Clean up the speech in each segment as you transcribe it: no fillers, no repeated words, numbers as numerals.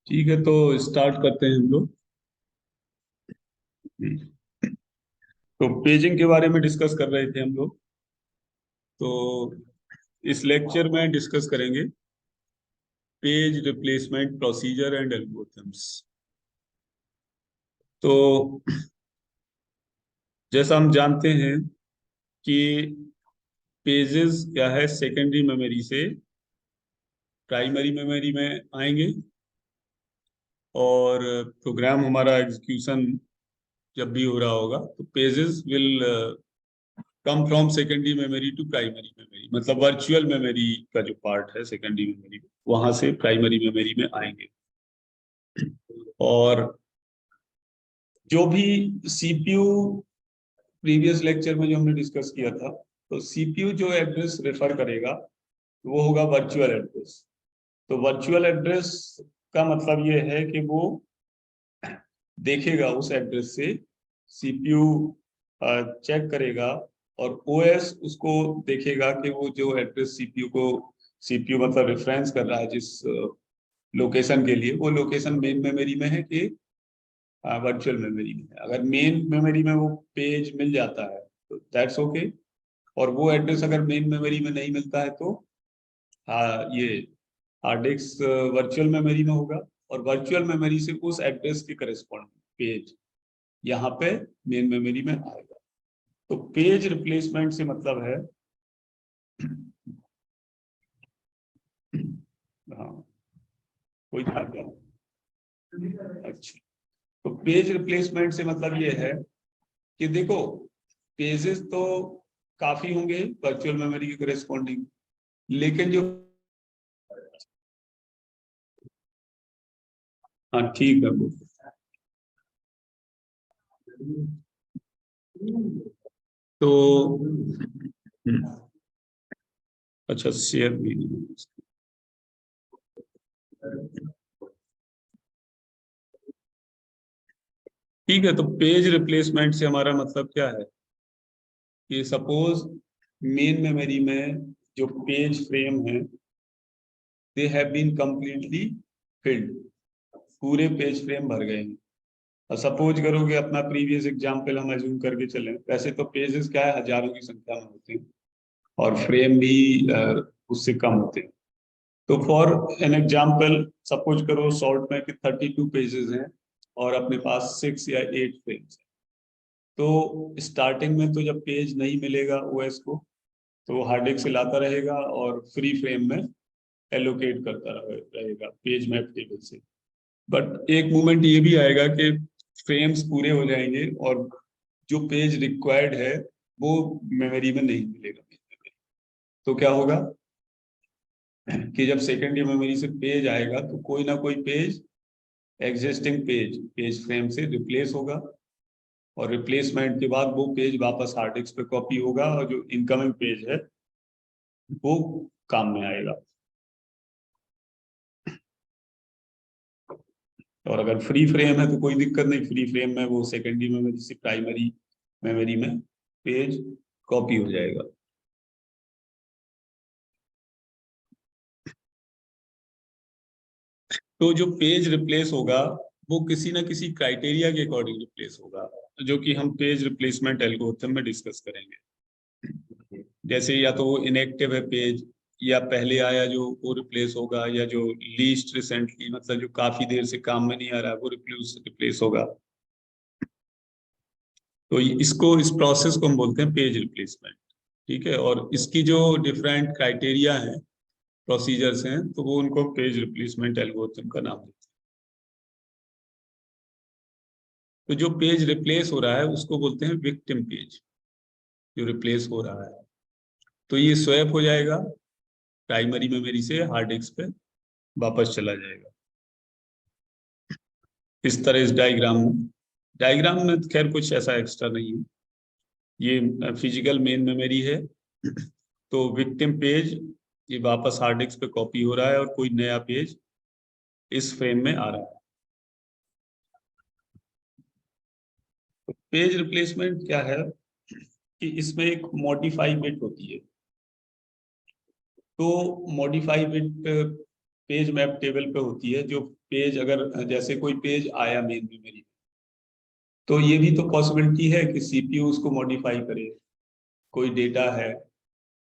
ठीक है, तो स्टार्ट करते हैं हम लोग। तो पेजिंग के बारे में डिस्कस कर रहे थे हम लोग। तो इस लेक्चर में डिस्कस करेंगे page replacement procedure and algorithms. तो जैसा हम जानते हैं कि पेजेस क्या है, सेकेंडरी मेमोरी से प्राइमरी मेमोरी में आएंगे और प्रोग्राम हमारा एग्जीक्यूशन जब भी हो रहा होगा तो pages will come from secondary memory to primary memory, मतलब वर्चुअल मेमोरी का जो पार्ट है सेकेंडरी मेमोरी में, वहां से प्राइमरी मेमोरी में आएंगे। और जो भी सीपीयू, प्रीवियस लेक्चर में जो हमने डिस्कस किया था, तो सीपीयू जो एड्रेस रेफर करेगा वो होगा वर्चुअल एड्रेस। तो वर्चुअल एड्रेस का मतलब ये है कि वो देखेगा उस एड्रेस से, सीपीयू चेक करेगा और ओएस उसको देखेगा कि वो जो एड्रेस सीपीयू मतलब रेफरेंस कर रहा है जिस लोकेशन के लिए, वो लोकेशन मेन मेमोरी में है कि वर्चुअल मेमोरी में है। अगर मेन मेमोरी में वो पेज मिल जाता है तो दैट्स ओके, और वो एड्रेस अगर मेन मेमोरी में नहीं मिलता है तो ये हार्ड डिस्क वर्चुअल मेमोरी में होगा, और वर्चुअल मेमोरी से उस एड्रेस के करस्पॉन्डिंग पेज यहाँ पे मेन मेमोरी में आएगा। तो पेज रिप्लेसमेंट से मतलब है हाँ, कोई था क्या? अच्छा, तो पेज रिप्लेसमेंट से मतलब ये है कि देखो, पेजेस तो काफी होंगे वर्चुअल मेमोरी के करस्पॉन्डिंग, लेकिन जो हाँ ठीक है वो, तो अच्छा शेयर भी नहीं। ठीक है, तो पेज रिप्लेसमेंट से हमारा मतलब क्या है कि सपोज मेन मेमोरी में जो पेज फ्रेम है they have been completely filled, पूरे पेज फ्रेम भर गए हैं। और सपोज करो कि अपना प्रीवियस एग्जांपल हम अज्यूम करके चलें, वैसे तो पेजेस क्या है हजारों की संख्या में होते हैं और फ्रेम भी उससे कम होते हैं। तो फॉर एन एग्जांपल सपोज करो शॉर्ट में कि 32 पेजेस हैं और अपने पास 6 या 8 फ्रेम्स हैं। तो स्टार्टिंग में तो जब पेज नहीं मिलेगा ओएस को, तो वो हार्ड डिस्क से लाता रहेगा और फ्री फ्रेम में एलोकेट करता रहेगा पेज मैप टेबल से। बट एक मोमेंट ये भी आएगा कि फ्रेम्स पूरे हो जाएंगे और जो पेज रिक्वायर्ड है वो मेमोरी में नहीं मिलेगा। तो क्या होगा कि जब सेकेंडरी मेमोरी से पेज आएगा तो कोई ना कोई पेज एग्जिस्टिंग पेज फ्रेम से रिप्लेस होगा, और रिप्लेसमेंट के बाद वो पेज वापस हार्ड डिस्क पे कॉपी होगा और जो इनकमिंग पेज है वो काम में आएगा। और अगर फ्री फ्रेम है तो कोई दिक्कत नहीं, फ्री फ्रेम में वो सेकेंडरी मेमोरी से प्राइमरी मेमोरी में पेज कॉपी हो जाएगा। तो जो पेज रिप्लेस होगा वो किसी ना किसी क्राइटेरिया के अकॉर्डिंग रिप्लेस होगा, जो कि हम पेज रिप्लेसमेंट एल्गोरिथम में डिस्कस करेंगे। जैसे या तो वो इनएक्टिव है पेज, या पहले आया जो वो रिप्लेस होगा, या जो लीस्ट रिसेंटली मतलब जो काफी देर से काम में नहीं आ रहा वो रिप्लेस रिप्लेस होगा। तो इस प्रोसेस को हम बोलते हैं पेज रिप्लेसमेंट। ठीक है, और इसकी जो डिफरेंट क्राइटेरिया हैं, प्रोसीजर्स हैं, तो वो उनको पेज रिप्लेसमेंट एल्गोरिथम का नाम देते हैं। तो जो पेज रिप्लेस हो रहा है उसको बोलते हैं विक्टिम पेज, जो रिप्लेस हो रहा है। तो ये स्वैप हो जाएगा प्राइमरी मेमोरी से हार्ड डिस्क पे वापस चला जाएगा। इस तरह इस डायग्राम में खैर कुछ ऐसा एक्स्ट्रा नहीं है, ये फिजिकल मेन मेमोरी है। तो विक्टिम पेज ये वापस हार्ड डिस्क पे कॉपी हो रहा है और कोई नया पेज इस फ्रेम में आ रहा है। तो पेज रिप्लेसमेंट क्या है कि इसमें एक मॉडिफाई बिट होती है। तो modify bit page map table पे होती है। जो पेज अगर जैसे कोई पेज आया मेन मेमोरी, तो ये भी तो पॉसिबिलिटी है कि सीपीयू उसको मॉडिफाई करे। कोई डेटा है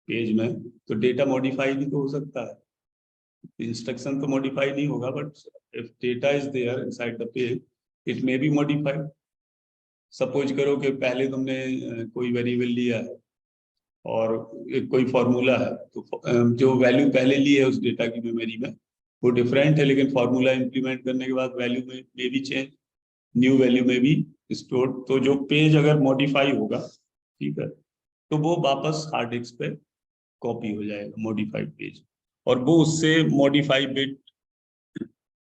पेज में, तो डेटा मॉडिफाई भी तो हो सकता है। इंस्ट्रक्शन तो मॉडिफाई नहीं होगा, but if data is there inside the page, it may be modified. Suppose करो कि पहले तुमने कोई वेरिएबल लिया है और एक कोई फॉर्मूला है, तो जो वैल्यू पहले ली है उस डेटा की मेमोरी में वो डिफरेंट है, लेकिन फॉर्मूला इंप्लीमेंट करने के बाद वैल्यू में भी चेंज, न्यू वैल्यू में भी स्टोर। तो जो पेज अगर मॉडिफाई होगा, ठीक है, तो वो वापस हार्ड डिस्क पे कॉपी हो जाएगा मॉडिफाइड पेज। और वो उससे मॉडिफाई बिट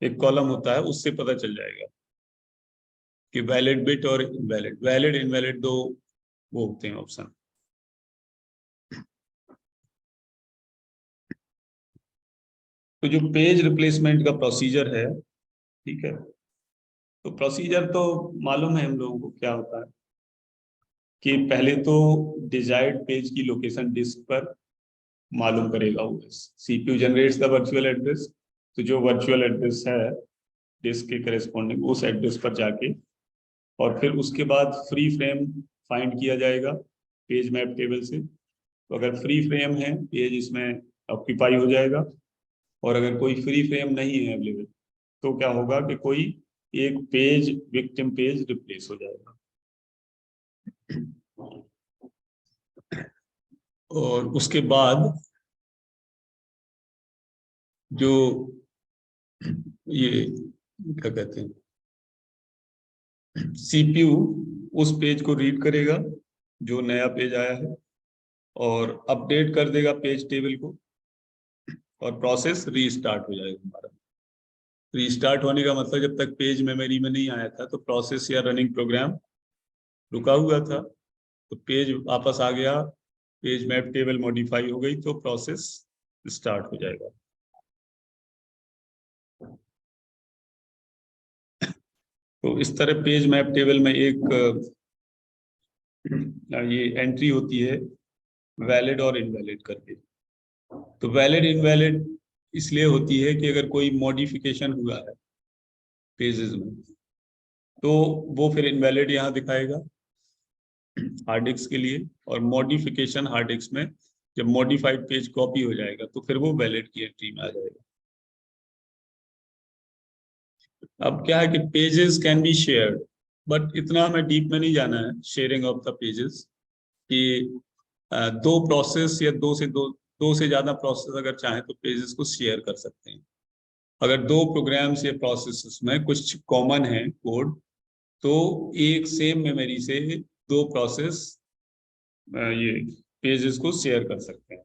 एक कॉलम होता है, उससे पता चल जाएगा कि वैलिड बिट और इनवैलिड, वैलिड इनवैलिड दो वो होते हैं ऑप्शन। तो जो पेज रिप्लेसमेंट का प्रोसीजर है, ठीक है, तो प्रोसीजर तो मालूम है हम लोगों को क्या होता है कि पहले तो डिजायर्ड पेज की लोकेशन डिस्क पर मालूम करेगा OS. CPU generates the virtual address, तो जो वर्चुअल एड्रेस है डिस्क के करेस्पॉन्डिंग उस एड्रेस पर जाके, और फिर उसके बाद फ्री फ्रेम फाइंड किया जाएगा पेज मैप टेबल से। तो अगर फ्री फ्रेम है पेज इसमें ऑक्यूपाई हो जाएगा, और अगर कोई फ्री फ्रेम नहीं है अवेलेबल, तो क्या होगा कि कोई एक पेज विक्टिम पेज रिप्लेस हो जाएगा। और उसके बाद जो ये क्या कहते हैं, सीपीयू उस पेज को रीड करेगा जो नया पेज आया है, और अपडेट कर देगा पेज टेबल को, और प्रोसेस रीस्टार्ट हो जाएगा हमारा। रीस्टार्ट होने का मतलब जब तक पेज मेमोरी में नहीं आया था तो प्रोसेस या रनिंग प्रोग्राम रुका हुआ था, तो पेज वापस आ गया, पेज मैप टेबल मॉडिफाई हो गई, तो प्रोसेस स्टार्ट हो जाएगा। तो इस तरह पेज मैप टेबल में एक ये एंट्री होती है वैलिड और इनवैलिड करके। तो वैलिड इनवैलिड इसलिए होती है कि अगर कोई मॉडिफिकेशन हुआ है पेजेस में, तो वो फिर इनवैलिड यहाँ दिखाएगा हार्ड डिस्क के लिए, और मॉडिफिकेशन हार्ड डिस्क में जब मॉडिफाइड पेज कॉपी हो जाएगा तो फिर वो वैलिड की एंट्री में आ जाएगा। अब क्या है कि pages can be shared, but इतना हमें डीप में नहीं जाना है शेयरिंग ऑफ द पेजेस, कि दो प्रोसेस या दो से ज्यादा प्रोसेस अगर चाहें तो पेजेस को शेयर कर सकते हैं। अगर दो प्रोग्राम्स या प्रोसेसेस में कुछ कॉमन है कोड, तो एक सेम मेमोरी से दो प्रोसेस ये पेजेस को शेयर कर सकते हैं।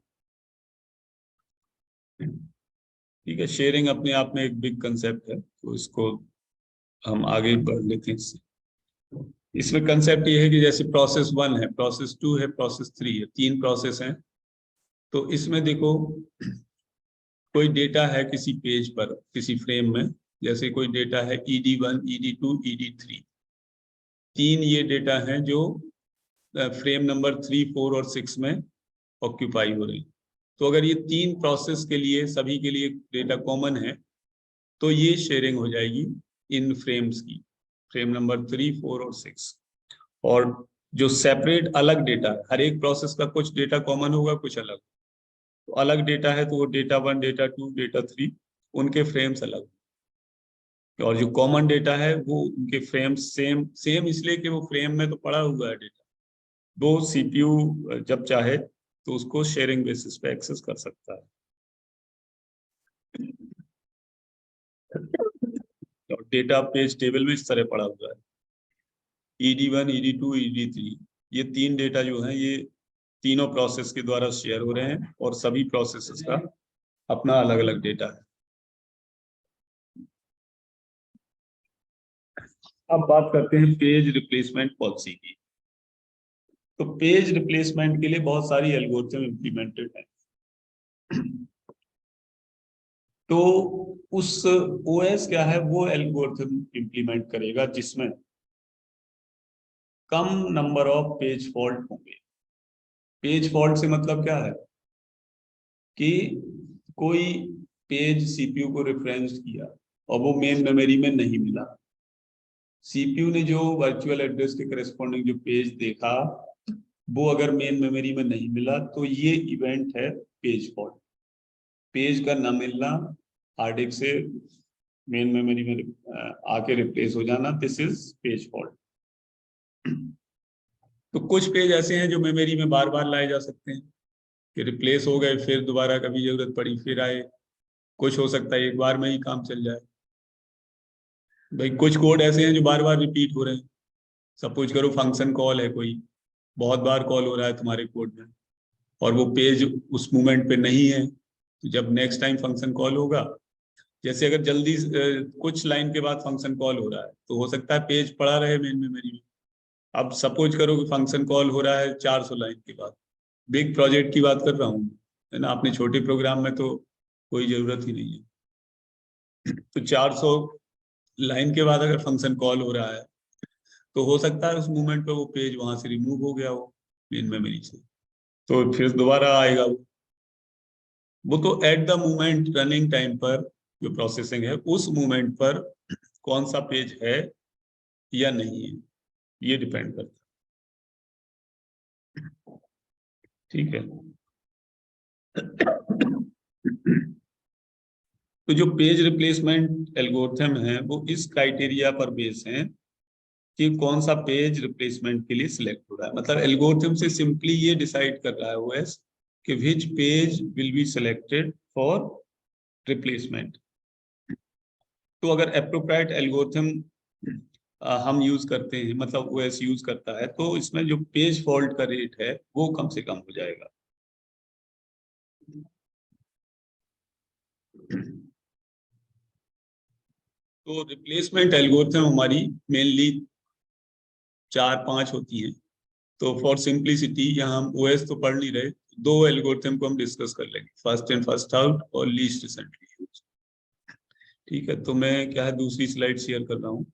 ठीक है, शेयरिंग अपने आप में एक बिग कंसेप्ट है, तो इसको हम आगे बढ़ लेते हैं इससे। इसमें कंसेप्ट ये है कि जैसे प्रोसेस 1 है, प्रोसेस 2 है, प्रोसेस 3 है, तीन प्रोसेस हैं। तो इसमें देखो कोई डेटा है किसी पेज पर किसी फ्रेम में, जैसे कोई डेटा है ED1 ED2 ED3, तीन ये डेटा हैं जो फ्रेम नंबर 3 4 और 6 में ऑक्यूपाई हो रही। तो अगर ये तीन प्रोसेस के लिए सभी के लिए डेटा कॉमन है, तो ये शेयरिंग हो जाएगी इन फ्रेम्स की, फ्रेम नंबर 3 4 और 6। और जो सेपरेट अलग डेटा है, हर एक प्रोसेस का कुछ डेटा कॉमन होगा कुछ अलग, तो अलग डेटा है तो वो डेटा 1 डेटा 2 डेटा 3 उनके फ्रेम्स अलग, और जो कॉमन डेटा है वो उनके फ्रेम्स सेम सेम इसलिए कि वो फ्रेम में तो पड़ा हुआ है डेटा, वो सीपीयू जब चाहे तो उसको शेयरिंग बेसिस पे एक्सेस कर सकता है। और डेटा पेज टेबल में इस तरह पड़ा हुआ है, ED1 ED2 ED3, ये तीन डेटा जो हैं ये तीनों प्रोसेस के द्वारा शेयर हो रहे हैं, और सभी प्रोसेसेस का अपना अलग अलग डेटा है। अब बात करते हैं पेज रिप्लेसमेंट पॉलिसी की। तो पेज रिप्लेसमेंट के लिए बहुत सारी एल्गोरिथम इम्प्लीमेंटेड है। तो उस ओएस क्या है, वो एल्गोरिथम इम्प्लीमेंट करेगा जिसमें कम नंबर ऑफ पेज फॉल्ट होंगे। पेज फॉल्ट से मतलब क्या है कि कोई पेज सीपीयू को रेफरेंस किया और वो मेन मेमोरी में नहीं मिला, सीपीयू ने जो वर्चुअल एड्रेस के करस्पॉन्डिंग जो पेज देखा वो अगर मेन मेमोरी में नहीं मिला, तो ये इवेंट है पेज फॉल्ट। पेज का न मिलना, हार्ड डिस्क से मेन मेमोरी में आके रिप्लेस हो जाना, दिस इज पेज फॉल्ट। तो कुछ पेज ऐसे हैं जो मेमोरी में बार बार लाए जा सकते हैं कि रिप्लेस हो गए, फिर दोबारा कभी जरूरत पड़ी फिर आए। कुछ हो सकता है एक बार में ही काम चल जाए। भाई कुछ कोड ऐसे हैं जो बार बार रिपीट हो रहे हैं। सपोज करो फंक्शन कॉल है, कोई बहुत बार कॉल हो रहा है तुम्हारे कोड में और वो पेज उस मोमेंट पे नहीं है, तो जब नेक्स्ट टाइम फंक्शन कॉल होगा, जैसे अगर जल्दी कुछ लाइन के बाद फंक्शन कॉल हो रहा है तो हो सकता है पेज पड़ा रहे मेन मेमोरी में। अब सपोज करो कि फंक्शन कॉल हो रहा है 400 लाइन के बाद, बिग प्रोजेक्ट की बात कर रहा हूँ, है ना, अपने छोटे प्रोग्राम में तो कोई जरूरत ही नहीं है। तो 400 लाइन के बाद अगर फंक्शन कॉल हो रहा है तो हो सकता है उस मोमेंट पे वो पेज वहां से रिमूव हो गया हो मेन मेमोरी से, तो फिर दोबारा आएगा वो तो at the moment running time पर जो प्रोसेसिंग है उस मोमेंट पर कौन सा पेज है या नहीं है, ये डिपेंड करता है। ठीक है। तो जो पेज रिप्लेसमेंट एल्गोरिथम है वो इस क्राइटेरिया पर बेस है कि कौन सा पेज रिप्लेसमेंट के लिए सिलेक्ट हो रहा है। मतलब एल्गोरिथम से सिंपली ये डिसाइड कर रहा है ओएस कि which page will be selected for replacement. तो अगर अप्रोप्रिएट एल्गोरिथम हम यूज करते हैं, मतलब ओएस यूज करता है, तो इसमें जो पेज फॉल्ट का रेट है वो कम से कम हो जाएगा। तो रिप्लेसमेंट एल्गोरिथम हमारी मेनली 4-5 होती हैं। तो फॉर सिंप्लिसिटी यहाँ हम ओएस तो पढ़ नहीं रहे, दो एल्गोरिथम को हम डिस्कस कर लेंगे, फर्स्ट इन फर्स्ट आउट और लीस्ट रिसेंटली यूज्ड। ठीक है, तो मैं क्या है दूसरी स्लाइड शेयर कर रहा हूँ।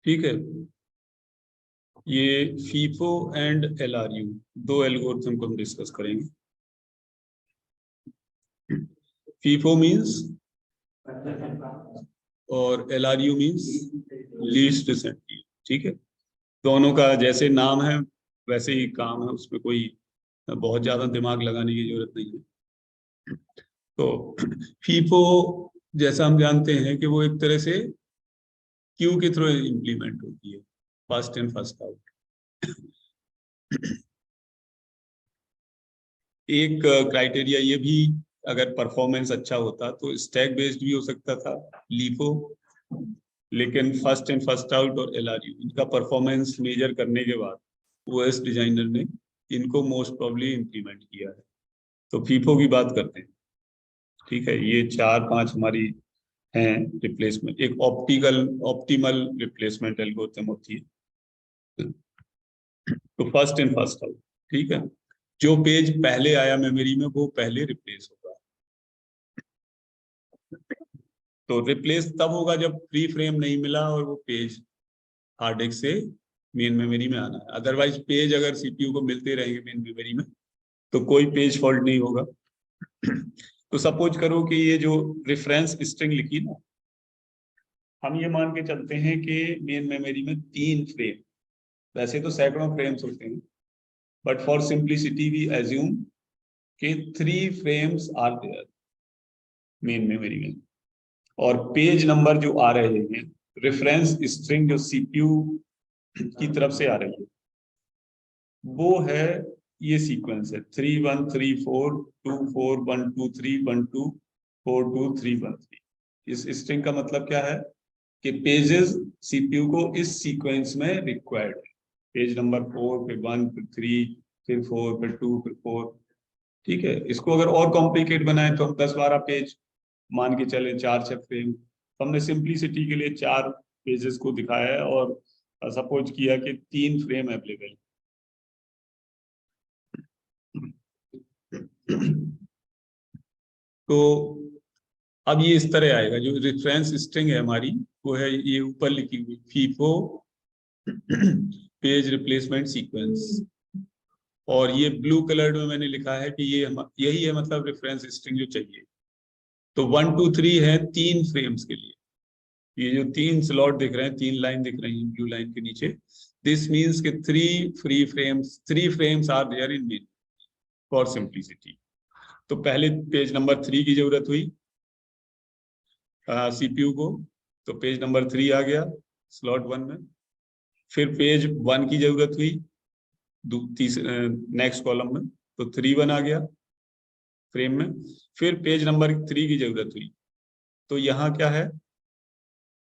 ठीक है, ये फीफो एंड एलआरयू दो एल्गोरिथम को हम डिस्कस करेंगे। फीफो मींस और एलआरयू मींस लीस्ट रिसेंटली। ठीक है, दोनों का जैसे नाम है वैसे ही काम है, उसमें कोई बहुत ज्यादा दिमाग लगाने की जरूरत नहीं है। तो फीफो जैसा हम जानते हैं कि वो एक तरह से क्यू के थ्रू इम्प्लीमेंट होती है, फर्स्ट इन फर्स्ट आउट। एक क्राइटेरिया ये भी, अगर परफॉर्मेंस अच्छा होता तो स्टैक बेस्ड भी हो सकता था लीफो, लेकिन फर्स्ट इन फर्स्ट आउट और एलआरयू इनका परफॉर्मेंस मेजर करने के बाद ओएस डिजाइनर ने इनको मोस्ट प्रोबब्ली इम्प्लीमेंट किया है। तो फीफो की बात करते हैं। ठीक है, ये 4-5 हमारी हैं रिप्लेसमेंट। एक ऑप्टिमल रिप्लेसमेंट एल्गोरिथम होती है, तो फर्स्ट इन फर्स्ट आउट। ठीक है, जो पेज पहले आया मेमोरी में वो पहले रिप्लेस होगा। तो रिप्लेस तब होगा जब फ्री फ्रेम नहीं मिला और वो पेज हार्ड डिस्क से मेन मेमोरी में आना है। अदरवाइज पेज अगर सीपीयू को मिलते रहेंगे मेन मेमोरी में तो कोई पेज फॉल्ट नहीं होगा। तो सपोज करो कि ये जो रेफरेंस स्ट्रिंग लिखी ना, हम ये मान के चलते हैं कि मेन मेमोरी में 3 फ्रेम, वैसे तो सैकड़ों फ्रेम्स होते हैं, but for simplicity we assume कि 3 frames are there main memory में, और पेज नंबर जो आ रहे हैं, रेफरेंस स्ट्रिंग जो सीपीयू की तरफ से आ रही है, वो है ये सीक्वेंस है 3 1 3 4 2 4 1 2 3 1 2 4 2 3 1 3। इस स्ट्रिंग का मतलब क्या है कि पेजेस सीपीयू को इस सीक्वेंस में रिक्वायर्ड है। पेज नंबर 4, फिर 1, फिर 3, फिर 4, फिर 2, फिर 4। ठीक है, इसको अगर और कॉम्प्लिकेट बनाए तो हम 10-12 पेज मान के चले, 4-6 फ्रेम। तो हमने सिंप्लिसिटी के लिए 4 पेजेस को दिखाया है और सपोज किया कि 3 फ्रेम अवेलेबल। तो अब ये इस तरह आएगा, जो रेफरेंस स्ट्रिंग है हमारी वो है ये ऊपर लिखी हुई फीफो पेज रिप्लेसमेंट सीक्वेंस, और ये ब्लू कलर में मैंने लिखा है कि ये यही है मतलब रेफरेंस स्ट्रिंग जो चाहिए। तो 1 2 3 है 3 फ्रेम्स के लिए। ये जो 3 स्लॉट दिख रहे हैं, 3 लाइन दिख रही हैं ब्लू लाइन के नीचे, दिस मीन्स के 3 frames are there in main for simplicity. तो पहले पेज नंबर 3 की जरूरत हुई सीपीयू को, तो पेज नंबर 3 आ गया स्लॉट 1 में। फिर पेज 1 की जरूरत हुई नेक्स्ट कॉलम में, तो 3 1 आ गया फ्रेम में। फिर पेज नंबर 3 की जरूरत हुई, तो यहाँ क्या है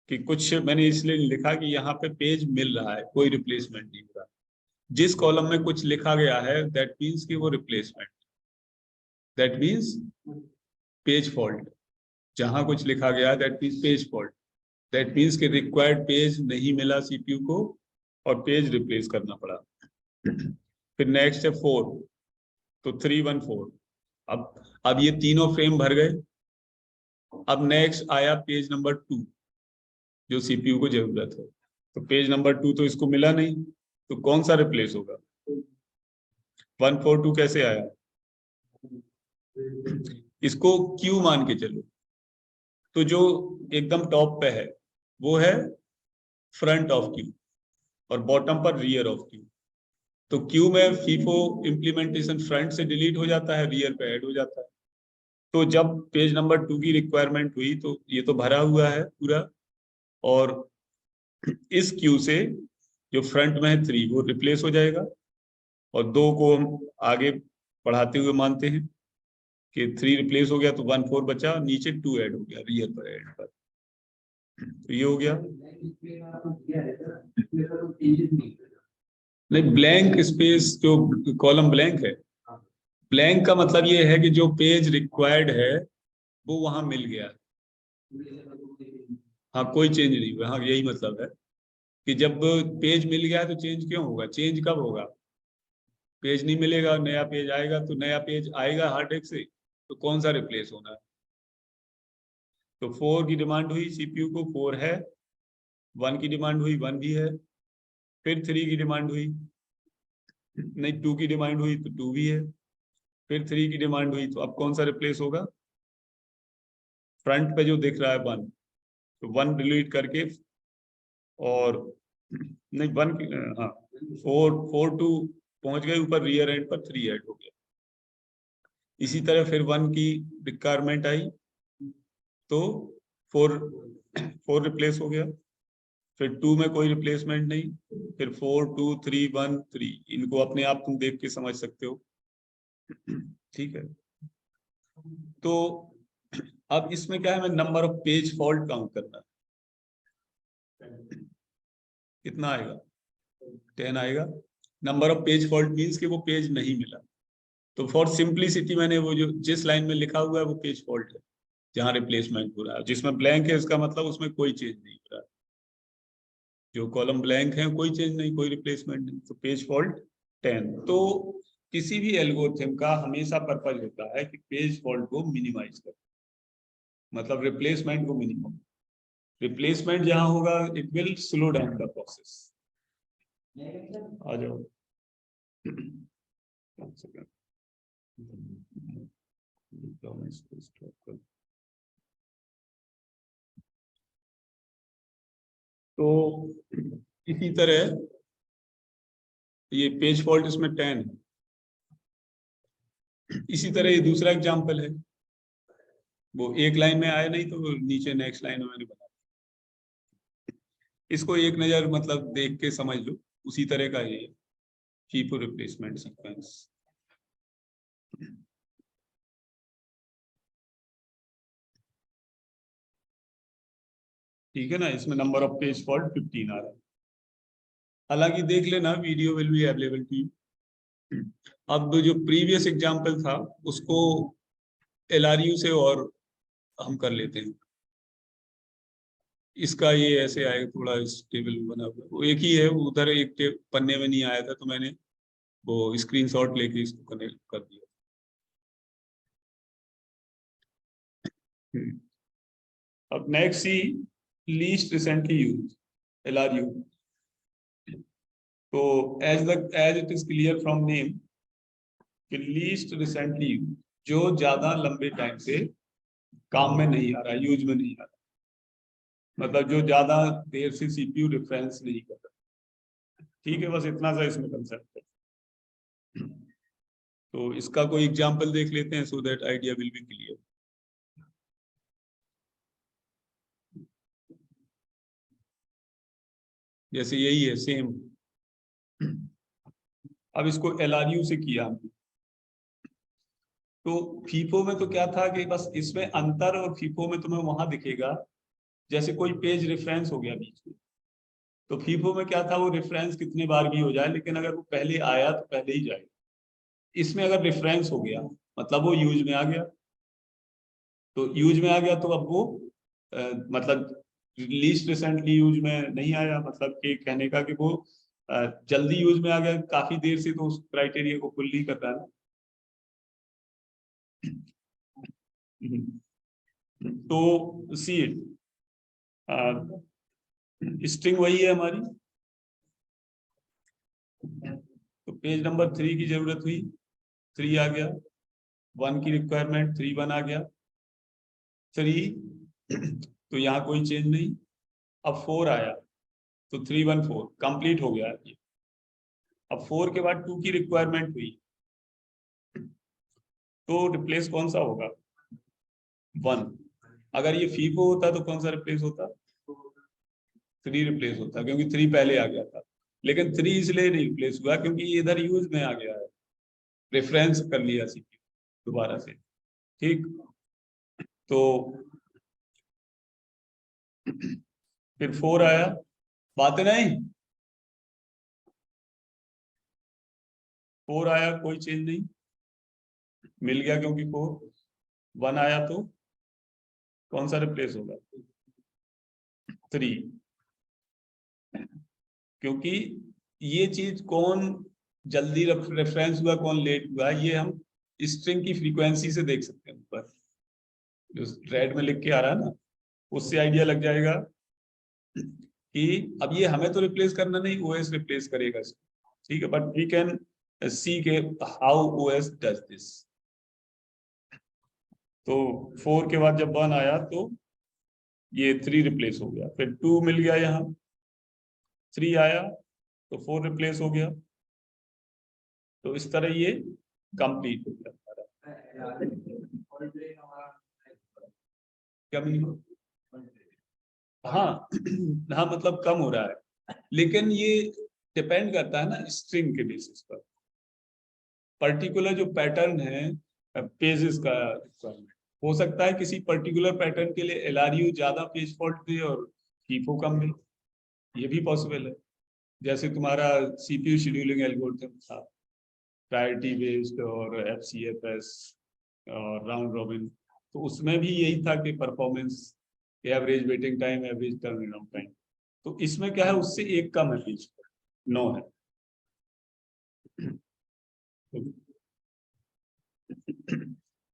कि कुछ मैंने इसलिए लिखा कि यहाँ पे पेज मिल रहा है, कोई रिप्लेसमेंट नहीं हो रहा। जिस कॉलम में कुछ लिखा गया है दैट मीन्स कि वो replacement, that means page fault. जहां कुछ लिखा गया that means page fault, that means कि रिक्वायर्ड पेज नहीं मिला सीपीयू को और पेज रिप्लेस करना पड़ा। फिर नेक्स्ट है 4, तो 3 1 4। अब ये तीनों फ्रेम भर गए। अब नेक्स्ट आया पेज नंबर 2 जो सीपीयू को जरूरत है, तो पेज नंबर 2 तो इसको मिला नहीं, तो कौन सा रिप्लेस होगा? 1 4 2 कैसे आया? इसको क्यू मान के चलो, तो जो एकदम टॉप पे है वो है फ्रंट ऑफ क्यू और बॉटम पर रियर ऑफ क्यू। तो क्यू में फीफो इम्प्लीमेंटेशन फ्रंट से डिलीट हो जाता है, रियर पे ऐड हो जाता है। तो जब पेज नंबर 2 की रिक्वायरमेंट हुई तो ये तो भरा हुआ है पूरा, और इस क्यू से जो फ्रंट में है 3 वो रिप्लेस हो जाएगा, और 2 को हम आगे बढ़ाते हुए मानते हैं कि 3 रिप्लेस हो गया तो 1 4 बचा, नीचे 2 ऐड हो गया रियर पर ऐड पर। तो ये हो गया। नहीं, ब्लैंक स्पेस जो कॉलम ब्लैंक है, ब्लैंक का मतलब ये है कि जो पेज रिक्वायर्ड है वो वहां मिल गया। हाँ, कोई चेंज नहीं हुआ। हाँ, यही मतलब है कि जब पेज मिल गया है तो चेंज क्यों होगा? चेंज कब होगा? पेज नहीं मिलेगा, नया पेज आएगा, तो नया पेज आएगा हार्ड डिस्क से, तो कौन सा रिप्लेस होना है? तो 4 की डिमांड हुई सीपीयू को, 4 है। 1 की डिमांड हुई, 1 भी है। फिर 3 की डिमांड हुई, नहीं 2 की डिमांड हुई तो 2 भी है। फिर 3 की डिमांड हुई, तो अब कौन सा रिप्लेस होगा? फ्रंट पे जो दिख रहा है 1, तो 1 डिलीट करके, और नहीं 1 हाँ 4 2 पहुंच गए ऊपर, रियर एंड पर 3 ऐड हो गया। इसी तरह फिर 1 की रिक्वायरमेंट आई तो 4 4 रिप्लेस हो गया। फिर 2 में कोई रिप्लेसमेंट नहीं, फिर 4 2 3 1 3। इनको अपने आप तुम देख के समझ सकते हो। ठीक है, तो अब इसमें क्या है, मैं number of page fault count करना है। कितना आएगा? 10 आएगा। Number of page fault means कि वो पेज नहीं मिला। तो फॉर सिंप्लिसिटी मैंने वो जो जिस लाइन में लिखा हुआ है वो पेज फॉल्ट है, जहां रिप्लेसमेंट हो रहा है। जिसमें ब्लैंक है इसका मतलब उसमें कोई चेंज नहीं हो रहा है। जो कॉलम ब्लैंक है कोई चेंज नहीं, कोई रिप्लेसमेंट नहीं, तो पेज फॉल्ट 10। तो किसी भी एल्गोरिथम का हमेशा पर्पज होता है कि पेज फॉल्ट को मिनिमाइज कर, मतलब रिप्लेसमेंट को मिनिमम। रिप्लेसमेंट जहां होगा it will slow down the process. आ जाओ। तो इसी तरह ये पेज फॉल्ट इसमें 10 है। इसी तरह ये दूसरा एग्जांपल है, वो एक लाइन में आया नहीं तो नीचे नेक्स्ट लाइन में मैंने बताया। इसको एक नजर मतलब देख के समझ लो, उसी तरह का ये FIFO रिप्लेसमेंट सीक्वेंस। ठीक है ना, इसमें नंबर ऑफ पेज फॉल्ट 15 आ रहा है। हालांकि देख लेना, video will be available to you. अब जो प्रीवियस एग्जांपल था उसको LRU से और हम कर लेते हैं। इसका ये ऐसे आएगा, थोड़ा इस टेबल में बना हुआ, वो एक ही है, उधर एक पन्ने में नहीं आया था तो मैंने वो स्क्रीनशॉट लेके इसको कनेक्ट कर दिया। अब next see least recently used LRU। तो as it is clear from name कि लीस्ट रिसेंटली यूज, जो ज्यादा लंबे टाइम से काम में नहीं आ रहा, यूज में नहीं आ रहा, मतलब जो ज्यादा देर से CPU रेफरेंस नहीं कर रहा। ठीक है, बस इतना सा इसमें कंसेप्ट है। तो इसका कोई एग्जांपल देख लेते हैं so that idea will be clear. जैसे यही है सेम, अब इसको LRU से किया हमने। तो FIFO में तो क्या था कि बस इसमें अंतर, और FIFO में तुम्हें वहां दिखेगा जैसे कोई पेज रेफरेंस हो गया बीच में, तो FIFO में क्या था, वो रेफरेंस कितने बार भी हो जाए, लेकिन अगर वो पहले आया तो पहले ही जाएगा। इसमें अगर रेफरेंस हो गया मतलब वो यूज में आ गया, तो यूज में आ गया तो अब वो मतलब लीस्ट रिसेंटली यूज में नहीं आया, मतलब कि कहने का कि वो जल्दी यूज में आ गया काफी देर से, तो उस क्राइटेरिया को फुल नहीं कर रहा है। तो सी स्ट्रिंग वही है हमारी, तो पेज नंबर 3 की जरूरत हुई, 3 आ गया, 1 की रिक्वायरमेंट 3 1 आ गया, 3 तो यहाँ कोई चेंज नहीं। अब 4 आया तो 3 1 4 कंप्लीट हो गया ये। अब 4 के बाद 2 की रिक्वायरमेंट हुई, तो रिप्लेस कौन सा होगा, 1। अगर ये FIFO होता तो कौन सा रिप्लेस होता, 3 रिप्लेस होता, क्योंकि 3 पहले आ गया था। लेकिन 3 इसलिए नहीं रिप्लेस हुआ क्योंकि ये इधर यूज में आ गया है, रेफरेंस कर लिया CPU दोबारा से। ठीक, तो फिर 4 आया, बात नहीं, 4 आया कोई चेंज नहीं, मिल गया क्योंकि 4 1 आया तो कौन सा रिप्लेस होगा, 3, क्योंकि ये चीज कौन जल्दी रेफरेंस हुआ कौन लेट हुआ, ये हम स्ट्रिंग की फ्रीक्वेंसी से देख सकते हैं। ऊपर जो रेड में लिख के आ रहा है ना, उससे आइडिया लग जाएगा कि अब ये हमें तो रिप्लेस करना नहीं, OS रिप्लेस करेगा इसको। ठीक है, बट वी कैन सी के हाउ OS डज दिस। तो 4 के बाद जब 1 आया तो ये 3 रिप्लेस हो गया, फिर 2 मिल गया, यहाँ 3 आया तो 4 रिप्लेस हो गया, तो इस तरह ये कंप्लीट हो गया हमारा। क्या मीनिंग, हाँ हाँ, मतलब कम हो रहा है, लेकिन ये डिपेंड करता है ना स्ट्रिंग के बेसिस पर। पर्टिकुलर जो पैटर्न है पेजेस का रिक्वायरमेंट, हो सकता है किसी पर्टिकुलर पैटर्न के लिए LRU ज्यादा पेज फॉल्ट दे और FIFO कम दे, ये भी पॉसिबल है। जैसे तुम्हारा CPU शेड्यूलिंग एल्गोरिथम था, प्रायोरिटी बेस्ड और FCFS और राउंड रॉबिन, तो उसमें भी यही था कि performance, average waiting time, average turnaround time. तो इसमें क्या है, उससे एक कम है, पेज 9 है।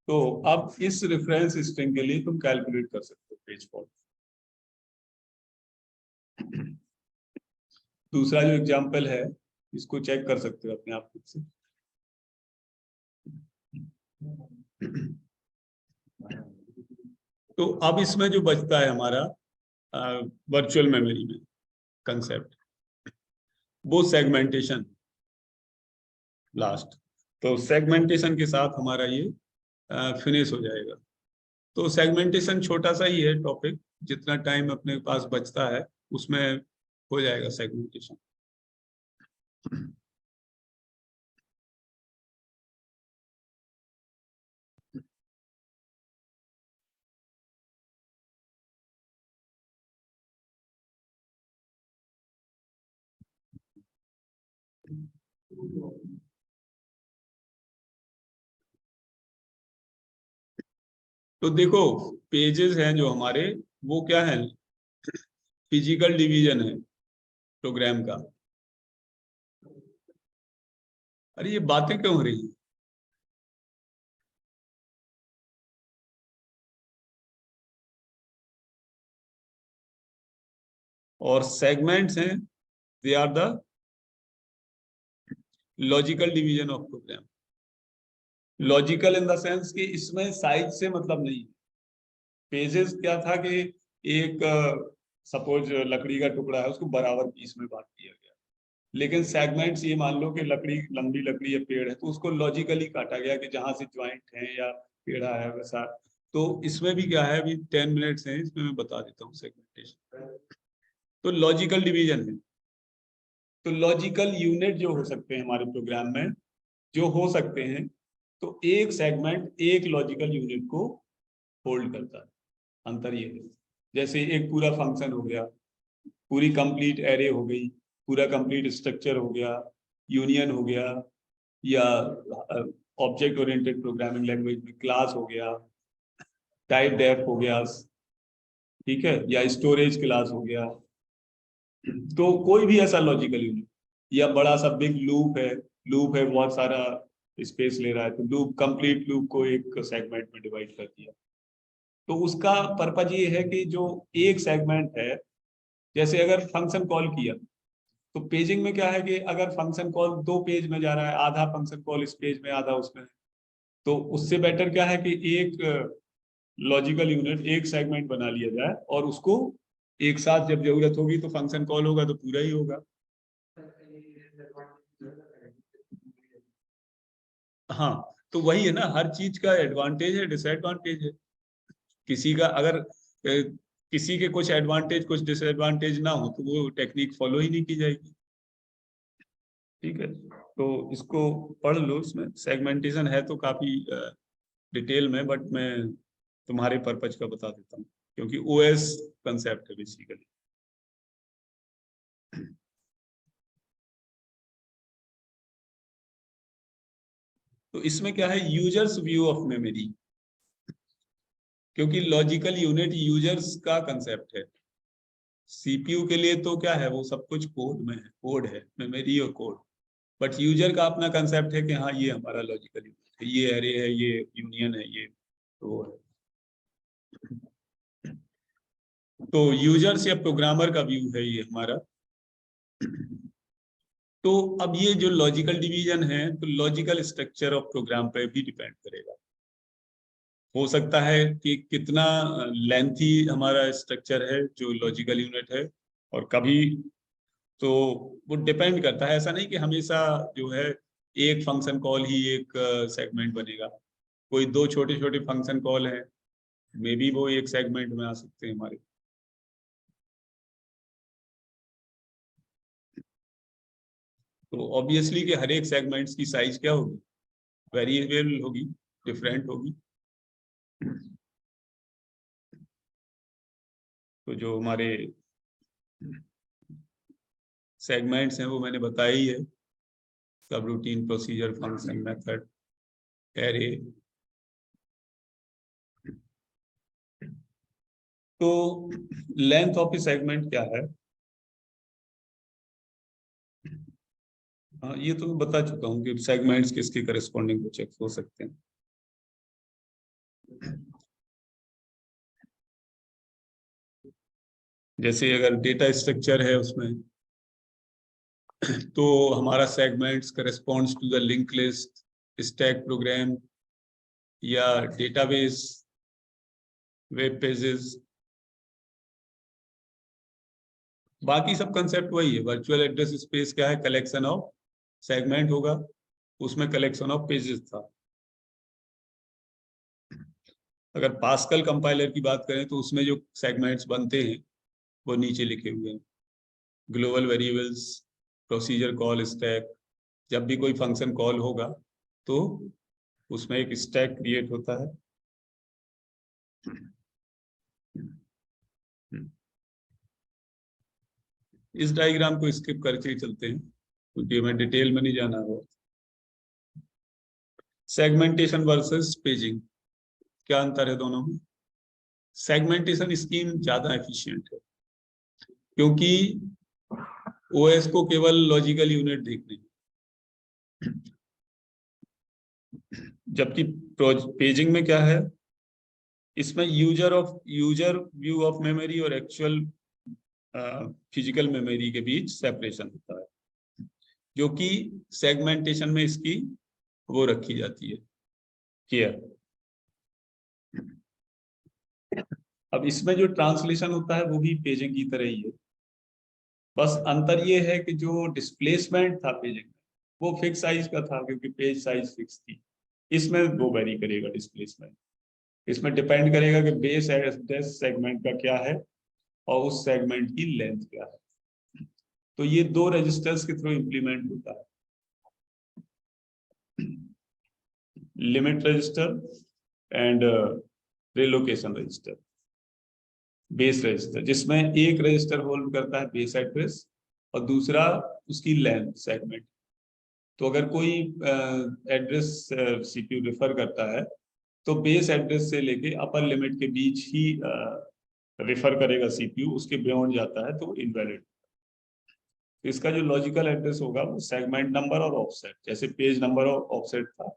तो अब इस रेफरेंस स्ट्रिंग के लिए तुम कैलकुलेट कर सकते हो पेज फॉल्ट। दूसरा जो एग्जांपल है इसको चेक कर सकते हो अपने आप खुद से। तो अब इसमें जो बचता है हमारा वर्चुअल मेमोरी में कंसेप्ट, वो सेगमेंटेशन लास्ट। तो सेगमेंटेशन के साथ हमारा ये फिनिश हो जाएगा। तो सेगमेंटेशन छोटा सा ही है टॉपिक, जितना टाइम अपने पास बचता है उसमें हो जाएगा सेगमेंटेशन। तो देखो, पेजेस हैं जो हमारे, वो क्या है, फिजिकल डिवीजन है प्रोग्राम का। अरे ये बातें क्यों हो रही है? और सेगमेंट्स हैं, they are the logical division of program. Logical in the sense कि इसमें साइज से मतलब नहीं। पेजेस क्या था कि एक सपोज लकड़ी का टुकड़ा है, उसको बराबर पीस में बांट दिया गया। लेकिन सेगमेंट्स, ये मान लो कि लकड़ी, लंबी लकड़ी या पेड़ है, तो उसको लॉजिकली काटा गया कि जहां से ज्वाइंट है या पेड़ा है वैसा। तो इसमें भी क्या है, अभी 10 मिनट्स हैं, इसमें मैं बता देता हूँ सेगमेंटेशन। तो लॉजिकल डिवीजन है। तो लॉजिकल यूनिट जो हो सकते हैं हमारे प्रोग्राम में, जो हो सकते हैं, तो एक सेगमेंट एक लॉजिकल यूनिट को होल्ड करता है। अंतर ये है, जैसे एक पूरा फंक्शन हो गया, पूरी कंप्लीट एरे हो गई, पूरा कंप्लीट स्ट्रक्चर हो गया, यूनियन हो गया, या ऑब्जेक्ट ओरिएंटेड प्रोग्रामिंग लैंग्वेज में क्लास हो गया, टाइप डेफ हो गया, ठीक है, या स्टोरेज क्लास हो गया। तो कोई भी ऐसा लॉजिकल यूनिट, या बड़ा सा बिग लूप है, लूप है बहुत सारा स्पेस ले रहा है, तो लूप, कंप्लीट लूप को एक सेगमेंट में डिवाइड कर दिया। तो उसका पर्पज ये है कि जो एक सेगमेंट है, जैसे अगर फंक्शन कॉल किया, तो पेजिंग में क्या है कि अगर फंक्शन कॉल 2 पेज में जा रहा है, आधा फंक्शन कॉल इस पेज में आधा उसमें, तो उससे बेटर क्या है कि एक लॉजिकल यूनिट, एक सेगमेंट बना लिया जाए, और उसको एक साथ जब जरूरत होगी तो फंक्शन कॉल होगा तो पूरा ही होगा। हाँ, तो वही है ना, हर चीज का एडवांटेज है, डिसएडवांटेज है। किसी का अगर किसी के कुछ एडवांटेज कुछ डिसएडवांटेज ना हो, तो वो टेक्निक फॉलो ही नहीं की जाएगी। ठीक है, तो इसको पढ़ लो, इसमें सेगमेंटेशन है तो काफी डिटेल में, बट मैं तुम्हारे पर्पज का बता देता हूँ, क्योंकि ओएस कंसेप्ट है बेसिकली। तो इसमें क्या है, यूजर्स व्यू ऑफ मेमोरी, क्योंकि लॉजिकल यूनिट यूजर्स का कंसेप्ट है। सीपीयू के लिए तो क्या है, वो सब कुछ कोड में है, कोड है, मेमोरी और कोड। बट यूजर का अपना कंसेप्ट है कि हाँ ये हमारा लॉजिकल यूनिट है, ये एरे है, ये यूनियन है, ये तो है। तो यूजर्स या प्रोग्रामर का व्यू है ये हमारा। तो अब ये जो लॉजिकल डिवीजन है, तो लॉजिकल स्ट्रक्चर ऑफ प्रोग्राम पे भी डिपेंड करेगा। हो सकता है कि कितना लेंथी हमारा स्ट्रक्चर है जो लॉजिकल यूनिट है, और कभी तो वो डिपेंड करता है, ऐसा नहीं कि हमेशा जो है एक फंक्शन कॉल ही एक सेगमेंट बनेगा। कोई दो छोटे छोटे फंक्शन कॉल है, मे बी वो एक सेगमेंट में आ सकते हैं हमारे। तो ऑब्वियसली कि हर एक सेगमेंट्स की साइज क्या होगी, वेरिएबल होगी, डिफरेंट होगी। तो जो हमारे सेगमेंट्स हैं वो मैंने बताया ही है, सब routine, procedure, function, method, array. तो लेंथ ऑफ ए सेगमेंट क्या है, हाँ ये तो मैं बता चुका हूँ कि सेगमेंट्स किसके करस्पॉन्डिंग चेक हो सकते हैं। जैसे अगर डेटा स्ट्रक्चर है उसमें, तो हमारा segments corresponds to the link list, stack program, या डेटाबेस, वेब पेजेस। बाकी सब कंसेप्ट वही है। वर्चुअल एड्रेस स्पेस क्या है, कलेक्शन ऑफ सेगमेंट होगा, उसमें कलेक्शन ऑफ पेजेस था। अगर पास्कल कंपाइलर की बात करें तो उसमें जो सेगमेंट्स बनते हैं वो नीचे लिखे हुए हैं। Global variables, procedure call, stack. जब भी कोई फंक्शन कॉल होगा तो उसमें एक स्टैक क्रिएट होता है। इस डायग्राम को स्किप करके चलते हैं क्योंकि हमें डिटेल में नहीं जाना हो। सेगमेंटेशन वर्सेस पेजिंग, क्या अंतर है दोनों में? सेगमेंटेशन स्कीम ज्यादा एफिशिएंट है क्योंकि ओएस को केवल लॉजिकल यूनिट देखनी है, जबकि पेजिंग में क्या है, इसमें यूजर व्यू ऑफ मेमोरी और एक्चुअल फिजिकल मेमोरी के बीच सेपरेशन होता है, जो कि सेगमेंटेशन में इसकी वो रखी जाती है, केयर। अब इसमें जो ट्रांसलेशन होता है वो भी पेजिंग की तरह ही है, बस अंतर ये है कि जो डिस्प्लेसमेंट था पेजिंग में वो फिक्स साइज का था क्योंकि पेज साइज फिक्स थी। इसमें वो वेरी करेगा डिस्प्लेसमेंट, इसमें डिपेंड करेगा कि बेस एड्रेस सेगमेंट का क्या है और उस सेगमेंट की लेंथ क्या है। तो ये दो रजिस्टर्स के थ्रू इंप्लीमेंट होता है, limit register and relocation register. Base register जिसमें एक रजिस्टर होल्ड करता है बेस एड्रेस और दूसरा उसकी लेंथ सेगमेंट। तो अगर कोई एड्रेस सीपीयू रेफर करता है तो बेस एड्रेस से लेके अपर लिमिट के बीच ही रेफर करेगा सीपीयू, उसके बियॉन्ड जाता है तो इनवैलिड। इसका जो लॉजिकल एड्रेस होगा वो सेगमेंट नंबर और ऑफसेट, जैसे पेज नंबर और ऑफसेट था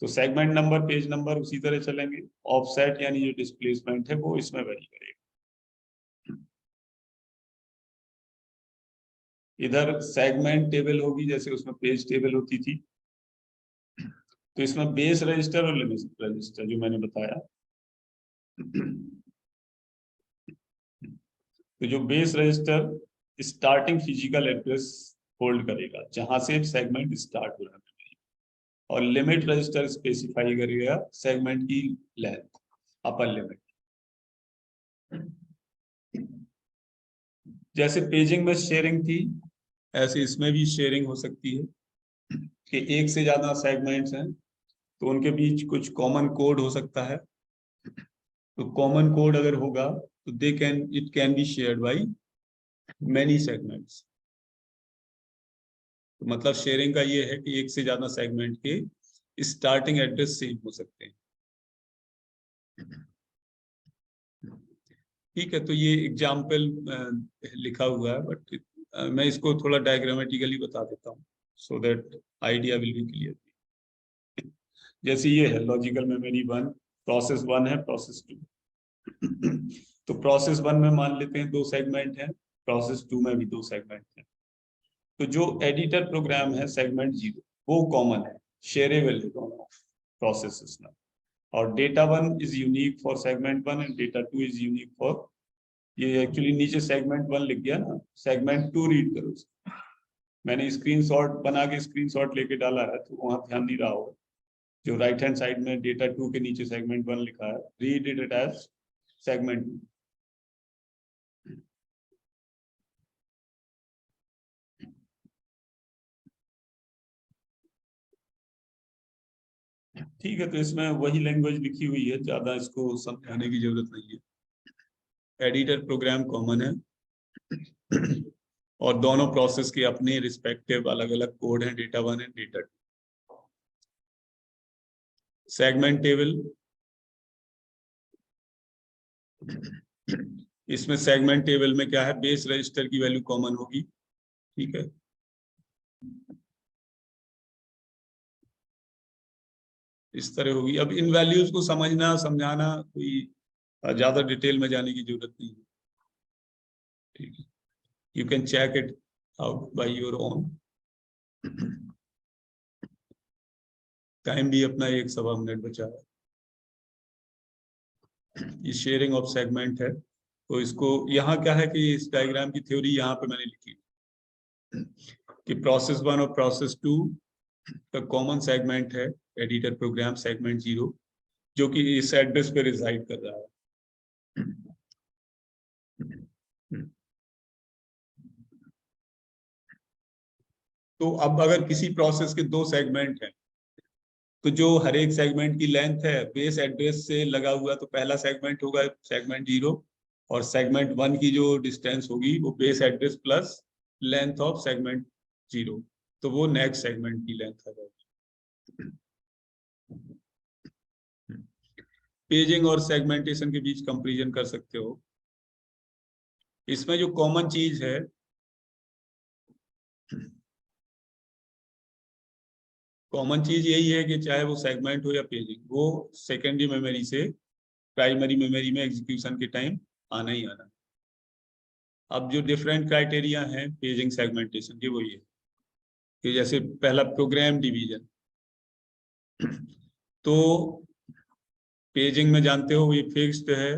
तो सेगमेंट नंबर पेज नंबर उसी तरह चलेंगे। ऑफसेट यानी जो डिस्प्लेसमेंट है वो इसमें वेरी करेगा। इधर सेगमेंट टेबल होगी जैसे उसमें पेज टेबल होती थी, तो इसमें बेस रजिस्टर और लिमिट रजिस्टर जो मैंने बताया। तो जो base register starting physical address hold करेगा जहां से सेगमेंट स्टार्ट हो रहा है, और लिमिट रजिस्टर स्पेसिफाई करेगा सेगमेंट की लेंथ, अपर लिमिट। जैसे पेजिंग में शेयरिंग थी ऐसे इसमें भी शेयरिंग हो सकती है कि एक से ज्यादा सेगमेंट्स हैं तो उनके बीच कुछ कॉमन कोड हो सकता है। तो कॉमन कोड अगर होगा तो it can be shared by many segments. तो मतलब शेयरिंग का ये है कि एक से ज्यादा सेगमेंट के स्टार्टिंग एड्रेस सेम हो सकते हैं। ठीक है, तो ये एग्जाम्पल लिखा हुआ है बट मैं इसको थोड़ा डायग्रामेटिकली बता देता हूँ so that idea will be clear. जैसे ये है logical memory one, process one है, प्रोसेस टू। तो प्रोसेस वन में मान लेते हैं दो सेगमेंट है, प्रोसेस टू में भी दो सेगमेंट है। तो जो एडिटर प्रोग्राम है सेगमेंट जीरो वो कॉमन है, शेयरेबल है दोनों प्रोसेसेस में। और data one is unique for segment one and data two is unique for, ये एक्चुअली नीचे सेगमेंट वन लिख गया ना, सेगमेंट टू रीड करो। मैंने स्क्रीनशॉट बना के स्क्रीनशॉट लेके डाला है तो वहां ध्यान नहीं रहा होगा। जो राइट हैंड साइड में डेटा टू के नीचे सेगमेंट वन लिखा है, read it as segment two. ठीक है, तो इसमें वही लैंग्वेज लिखी हुई है, ज्यादा इसको समझाने की जरूरत नहीं है। एडिटर प्रोग्राम कॉमन है और दोनों प्रोसेस के अपने रिस्पेक्टिव अलग अलग कोड हैं, data one and data two. Segment table, इसमें सेगमेंट टेबल में क्या है, बेस रजिस्टर की वैल्यू कॉमन होगी। ठीक है, इस तरह होगी। अब इन वैल्यूज को समझना समझाना कोई ज्यादा डिटेल में जाने की जरूरत नहीं है। ठीक है, you can check it out by your own. Time भी अपना 1 सवा मिनट बचा है। ये शेयरिंग ऑफ सेगमेंट है, तो इसको यहाँ क्या है कि इस डायग्राम की थ्योरी यहाँ पे मैंने लिखी कि प्रोसेस वन और प्रोसेस टू का कॉमन सेगमेंट है एडिटर प्रोग्राम सेगमेंट जीरो, जो कि इस एड्रेस पे रिजाइड कर रहा है। तो अब अगर किसी प्रोसेस के 2 सेगमेंट हैं, तो जो हर एक सेगमेंट की लेंथ है बेस एड्रेस से लगा हुआ, तो पहला सेगमेंट होगा सेगमेंट 0, और सेगमेंट 1 की जो डिस्टेंस होगी वो base address plus length of segment 0, तो वो नेक्स्ट सेगमेंट की लेंथ आ जाएगी। पेजिंग और सेगमेंटेशन के बीच कंपैरिजन कर सकते हो। इसमें जो कॉमन चीज है, कॉमन चीज यही है कि चाहे वो सेगमेंट हो या पेजिंग, वो सेकेंडरी मेमोरी से प्राइमरी मेमोरी में एग्जीक्यूशन के टाइम आना ही आना। अब जो डिफरेंट क्राइटेरिया हैं पेजिंग सेगमेंटेशन के, वो ये कि जैसे पहला प्रोग्राम डिवीजन, तो पेजिंग में जानते हो ये फिक्स्ड है,